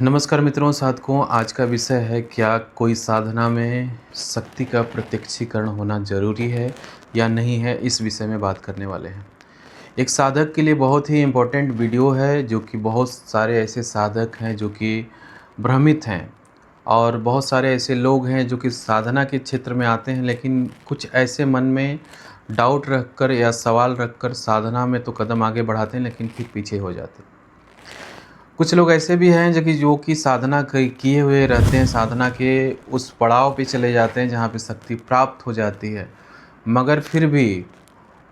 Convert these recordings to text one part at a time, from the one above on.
नमस्कार मित्रों, साधकों। आज का विषय है, क्या कोई साधना में शक्ति का प्रत्यक्षीकरण होना ज़रूरी है या नहीं है। इस विषय में बात करने वाले हैं। एक साधक के लिए बहुत ही इम्पोर्टेंट वीडियो है, जो कि बहुत सारे ऐसे साधक हैं जो कि भ्रमित हैं, और बहुत सारे ऐसे लोग हैं जो कि साधना के क्षेत्र में आते हैं, लेकिन कुछ ऐसे मन में डाउट रखकर या सवाल रखकर साधना में तो कदम आगे बढ़ाते हैं, लेकिन फिर पीछे हो जाते हैं। कुछ लोग ऐसे भी हैं जो कि साधना किए हुए रहते हैं, साधना के उस पड़ाव पे चले जाते हैं जहाँ पे शक्ति प्राप्त हो जाती है, मगर फिर भी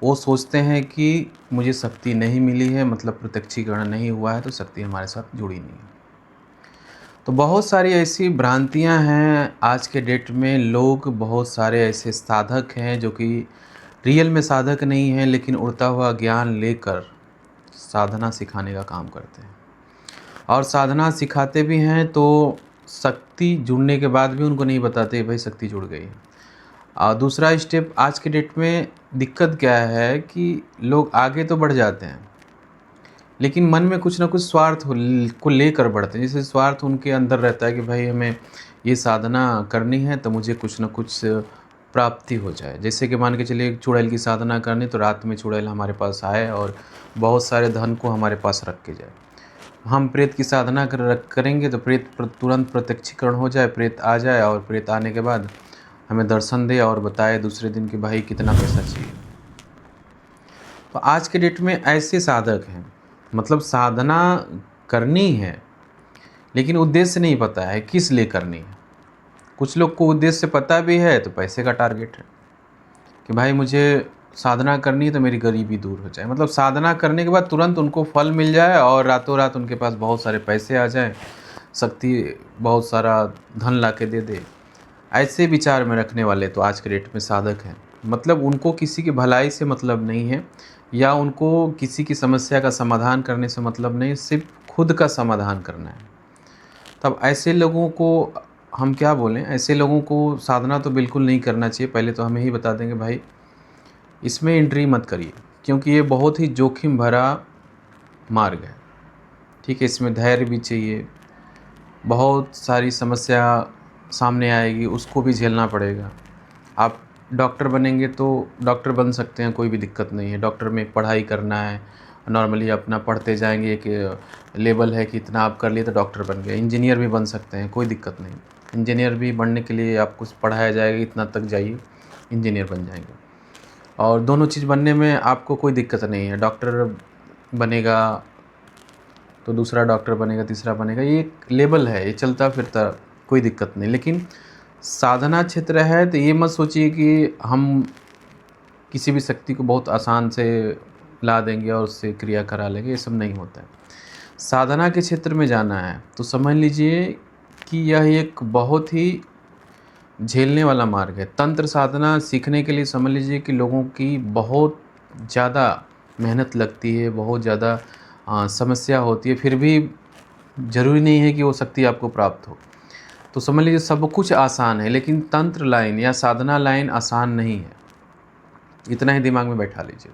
वो सोचते हैं कि मुझे शक्ति नहीं मिली है, मतलब प्रत्यक्षीकरण नहीं हुआ है, तो शक्ति हमारे साथ जुड़ी नहीं है। तो बहुत सारी ऐसी भ्रांतियाँ हैं आज के डेट में। लोग, बहुत सारे ऐसे साधक हैं जो कि रियल में साधक नहीं हैं, लेकिन उड़ता हुआ ज्ञान लेकर साधना सिखाने का काम करते हैं, और साधना सिखाते भी हैं तो शक्ति जुड़ने के बाद भी उनको नहीं बताते भाई शक्ति जुड़ गई है। और दूसरा स्टेप, आज के डेट में दिक्कत क्या है कि लोग आगे तो बढ़ जाते हैं, लेकिन मन में कुछ ना कुछ स्वार्थ को लेकर बढ़ते हैं। जैसे स्वार्थ उनके अंदर रहता है कि भाई हमें ये साधना करनी है तो मुझे कुछ ना कुछ प्राप्ति हो जाए। जैसे कि मान के चलिए, चुड़ैल की साधना करनी, तो रात में चुड़ैल हमारे पास आए और बहुत सारे धन को हमारे पास रख के जाए। हम प्रेत की साधना करेंगे तो प्रेत तुरंत प्रत्यक्षीकरण हो जाए, प्रेत आ जाए, और प्रेत आने के बाद हमें दर्शन दे और बताए दूसरे दिन कि भाई कितना पैसा चाहिए। तो आज के डेट में ऐसे साधक हैं, मतलब साधना करनी है लेकिन उद्देश्य नहीं पता है किस लिए करनी है। कुछ लोग को उद्देश्य पता भी है तो पैसे का टारगेट है कि भाई मुझे साधना करनी है तो मेरी गरीबी दूर हो जाए, मतलब साधना करने के बाद तुरंत उनको फल मिल जाए और रातों रात उनके पास बहुत सारे पैसे आ जाएं, शक्ति बहुत सारा धन ला के दे दे। ऐसे विचार में रखने वाले तो आज के डेट में साधक हैं। मतलब उनको किसी की भलाई से मतलब नहीं है, या उनको किसी की समस्या का समाधान करने से मतलब नहीं, सिर्फ खुद का समाधान करना है। तब ऐसे लोगों को हम क्या बोलें, ऐसे लोगों को साधना तो बिल्कुल नहीं करना चाहिए। पहले तो हमें ही बता देंगे भाई इसमें एंट्री मत करिए, क्योंकि ये बहुत ही जोखिम भरा मार्ग है। ठीक है, इसमें धैर्य भी चाहिए, बहुत सारी समस्या सामने आएगी, उसको भी झेलना पड़ेगा। आप डॉक्टर बनेंगे तो डॉक्टर बन सकते हैं, कोई भी दिक्कत नहीं है। डॉक्टर में एक पढ़ाई करना है, नॉर्मली अपना पढ़ते जाएंगे, एक लेवल है कि इतना आप कर लिए तो डॉक्टर बन गए। इंजीनियर भी बन सकते हैं, कोई दिक्कत नहीं। इंजीनियर भी बनने के लिए आपको पढ़ाया जाएगा, इतना तक जाइए, इंजीनियर बन जाएंगे। और दोनों चीज़ बनने में आपको कोई दिक्कत नहीं है। डॉक्टर बनेगा तो दूसरा डॉक्टर बनेगा, तीसरा बनेगा, ये एक लेवल है, ये चलता फिरता, कोई दिक्कत नहीं। लेकिन साधना क्षेत्र है तो ये मत सोचिए कि हम किसी भी शक्ति को बहुत आसान से ला देंगे और उससे क्रिया करा लेंगे, ये सब नहीं होता है। साधना के क्षेत्र में जाना है तो समझ लीजिए कि यह एक बहुत ही झेलने वाला मार्ग है। तंत्र साधना सीखने के लिए समझ लीजिए कि लोगों की बहुत ज़्यादा मेहनत लगती है, बहुत ज़्यादा समस्या होती है, फिर भी ज़रूरी नहीं है कि वो शक्ति आपको प्राप्त हो। तो समझ लीजिए सब कुछ आसान है, लेकिन तंत्र लाइन या साधना लाइन आसान नहीं है। इतना ही दिमाग में बैठा लीजिए।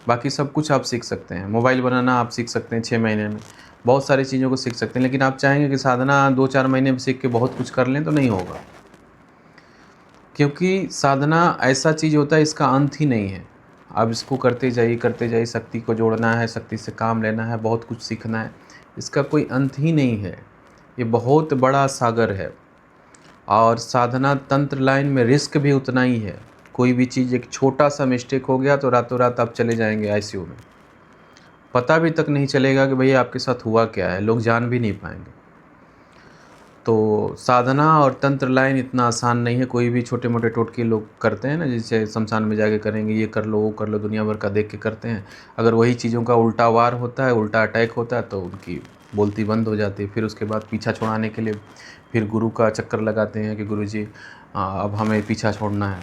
बाकी सब कुछ आप सीख सकते हैं। मोबाइल बनाना आप सीख सकते हैं 6 महीने में, बहुत सारी चीज़ों को सीख सकते हैं, लेकिन आप चाहेंगे कि साधना 2-4 महीने में सीख के बहुत कुछ कर लें, तो नहीं होगा। क्योंकि साधना ऐसा चीज़ होता है, इसका अंत ही नहीं है। आप इसको करते जाइए, शक्ति को जोड़ना है, शक्ति से काम लेना है, बहुत कुछ सीखना है, इसका कोई अंत ही नहीं है। ये बहुत बड़ा सागर है। और साधना तंत्र लाइन में रिस्क भी उतना ही है। कोई भी चीज़, एक छोटा सा मिस्टेक हो गया तो रातों रात आप चले जाएंगे आईसीयू में, पता भी तक नहीं चलेगा कि भैया आपके साथ हुआ क्या है, लोग जान भी नहीं पाएंगे। तो साधना और तंत्र लाइन इतना आसान नहीं है। कोई भी छोटे मोटे टोटके लोग करते हैं ना, जैसे शमशान में जाके करेंगे, ये कर लो वो कर लो, दुनिया भर का देख के करते हैं। अगर वही चीज़ों का उल्टा वार होता है, उल्टा अटैक होता है, तो उनकी बोलती बंद हो जाती है। फिर उसके बाद पीछा छुड़ाने के लिए फिर गुरु का चक्कर लगाते हैं कि गुरुजी अब हमें पीछा छोड़ना है।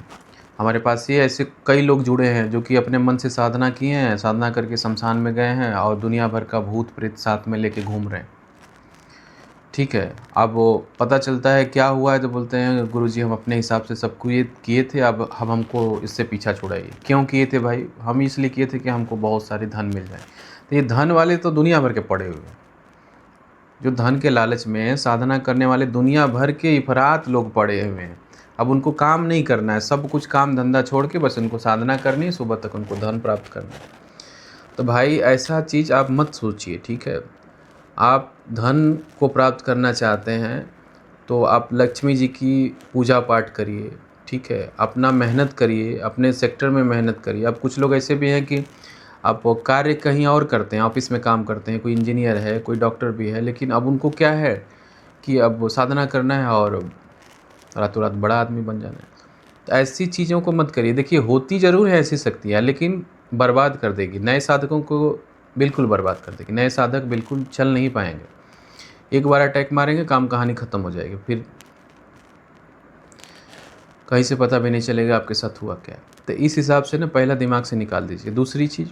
हमारे पास ये ऐसे कई लोग जुड़े हैं जो कि अपने मन से साधना किए हैं, साधना करके शमशान में गए हैं और दुनिया भर का भूत प्रेत साथ में लेके घूम रहे हैं। ठीक है, अब वो पता चलता है क्या हुआ है तो बोलते हैं गुरुजी हम अपने हिसाब से सब कुछ ये किए थे, अब हम हमको इससे पीछा छुड़ाइए। क्यों किए थे भाई? हम इसलिए किए थे कि हमको बहुत सारे धन मिल जाए। तो ये धन वाले तो दुनिया भर के पड़े हुए हैं। जो धन के लालच में साधना करने वाले दुनिया भर के इफरात लोग पड़े हुए हैं। अब उनको काम नहीं करना है, सब कुछ काम धंधा छोड़ के बस उनको साधना करनी है, सुबह तक उनको धन प्राप्त करना है। तो भाई ऐसा चीज़ आप मत सोचिए, ठीक है। आप धन को प्राप्त करना चाहते हैं तो आप लक्ष्मी जी की पूजा पाठ करिए, ठीक है। अपना मेहनत करिए, अपने सेक्टर में मेहनत करिए। अब कुछ लोग ऐसे भी हैं कि आप कार्य कहीं और करते हैं, ऑफिस में काम करते हैं, कोई इंजीनियर है, कोई डॉक्टर भी है, लेकिन अब उनको क्या है कि अब साधना करना है और रातों रात बड़ा आदमी बन जाना है। तो ऐसी चीज़ों को मत करिए। देखिए, होती ज़रूर है ऐसी शक्तियाँ, लेकिन बर्बाद कर देगी, नए साधकों को बिल्कुल बर्बाद कर देगी। नए साधक बिल्कुल चल नहीं पाएंगे। एक बार अटैक मारेंगे, काम कहानी ख़त्म हो जाएगी, फिर कहीं से पता भी नहीं चलेगा आपके साथ हुआ क्या है। तो इस हिसाब से ना पहला दिमाग से निकाल दीजिए। दूसरी चीज़,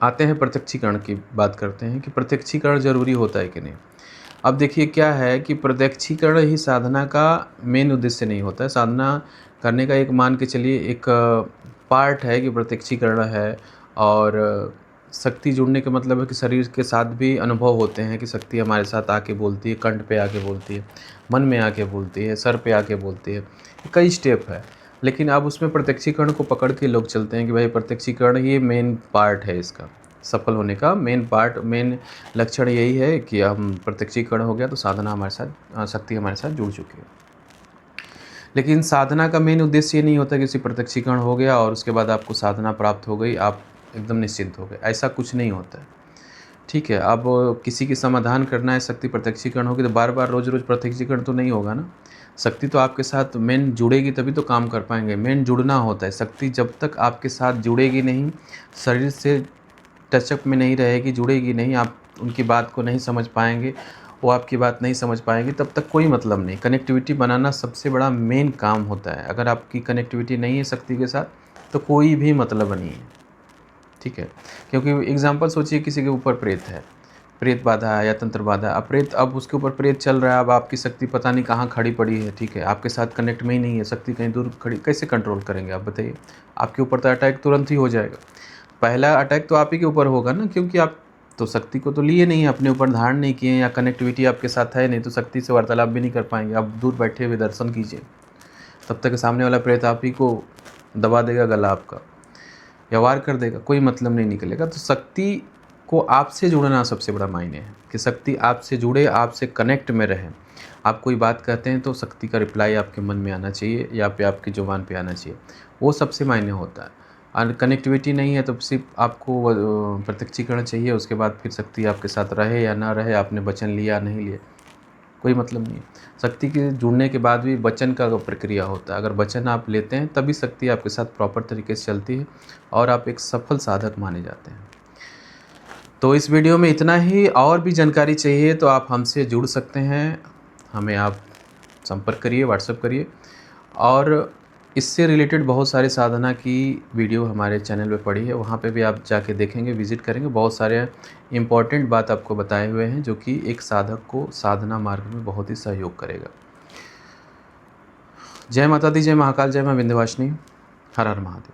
आते हैं प्रत्यक्षीकरण की बात करते हैं कि प्रत्यक्षीकरण ज़रूरी होता है कि नहीं। अब देखिए क्या है कि प्रत्यक्षीकरण ही साधना का मेन उद्देश्य नहीं होता है। साधना करने का एक मान के चलिए एक पार्ट है कि प्रत्यक्षीकरण है। और शक्ति जुड़ने का मतलब है कि शरीर के साथ भी अनुभव होते हैं कि शक्ति हमारे साथ आके बोलती है, कंठ पे आके बोलती है, मन में आके बोलती है, सर पे आके बोलती है। कई स्टेप है, लेकिन अब उसमें प्रत्यक्षीकरण को पकड़ के लोग चलते हैं कि भाई प्रत्यक्षीकरण ये मेन पार्ट है, इसका सफल होने का मेन पार्ट, मेन लक्षण यही है कि हम प्रत्यक्षीकरण हो गया तो साधना हमारे साथ, शक्ति हमारे साथ जुड़ चुकी है। लेकिन साधना का मेन उद्देश्य ये नहीं होता कि किसी प्रत्यक्षीकरण हो गया और उसके बाद आपको साधना प्राप्त हो गई, आप एकदम निश्चिंत हो गए, ऐसा कुछ नहीं होता है, ठीक है। अब किसी की समाधान करना है, शक्ति प्रत्यक्षीकरण होगी तो बार बार रोज़ रोज़ प्रत्यक्षीकरण तो नहीं होगा ना। शक्ति तो आपके साथ मेन जुड़ेगी तभी तो काम कर पाएंगे, मेन जुड़ना होता है। शक्ति जब तक आपके साथ जुड़ेगी नहीं, शरीर से टचअप में नहीं रहेगी, जुड़ेगी नहीं, आप उनकी बात को नहीं समझ पाएंगे, वो आपकी बात नहीं समझ पाएंगे, तब तक कोई मतलब नहीं। कनेक्टिविटी बनाना सबसे बड़ा मेन काम होता है। अगर आपकी कनेक्टिविटी नहीं है शक्ति के साथ तो कोई भी मतलब नहीं है, ठीक है। क्योंकि एग्जाम्पल सोचिए, किसी के ऊपर प्रेत है, प्रेत बाधा है या तंत्र बाधा है। अब प्रेत, अब उसके ऊपर प्रेत चल रहा है, अब आपकी शक्ति पता नहीं कहाँ खड़ी पड़ी है, ठीक है, आपके साथ कनेक्ट में ही नहीं है, शक्ति कहीं दूर खड़ी, कैसे कंट्रोल करेंगे आप बताइए। आपके ऊपर तो अटैक तुरंत ही हो जाएगा। पहला अटैक तो आप ही के ऊपर होगा ना, क्योंकि आप तो शक्ति को तो लिए नहीं है, अपने ऊपर धारण नहीं किए हैं, या कनेक्टिविटी आपके साथ है नहीं, तो शक्ति से वार्तालाप भी नहीं कर पाएंगे। आप दूर बैठे हुए दर्शन कीजिए, तब तक सामने वाला प्रेत आप ही को दबा देगा गला आपका, या वार कर देगा, कोई मतलब नहीं निकलेगा। तो शक्ति को आपसे जुड़ना सबसे बड़ा मायने है कि शक्ति आपसे जुड़े, आपसे कनेक्ट में रहे। आप कोई बात कहते हैं तो शक्ति का रिप्लाई आपके मन में आना चाहिए या पे आपकी ज़ुबान पे आना चाहिए, वो सबसे मायने होता है। और कनेक्टिविटी नहीं है तो सिर्फ आपको प्रत्यक्षीकरण चाहिए, उसके बाद फिर शक्ति आपके साथ रहे या ना रहे, आपने वचन लिया नहीं लिया, कोई मतलब नहीं है। शक्ति के जुड़ने के बाद भी वचन का प्रक्रिया होता है। अगर वचन आप लेते हैं तभी शक्ति आपके साथ प्रॉपर तरीके से चलती है और आप एक सफल साधक माने जाते हैं। तो इस वीडियो में इतना ही। और भी जानकारी चाहिए तो आप हमसे जुड़ सकते हैं, हमें आप संपर्क करिए, व्हाट्सएप करिए। और इससे रिलेटेड बहुत सारे साधना की वीडियो हमारे चैनल पे पड़ी है, वहाँ पे भी आप जाके देखेंगे, विज़िट करेंगे। बहुत सारे इम्पोर्टेंट बात आपको बताए हुए हैं जो कि एक साधक को साधना मार्ग में बहुत ही सहयोग करेगा। जय माता दी, जय महाकाल, जय माँ विंध्यवासिनी, हर हर महादेव।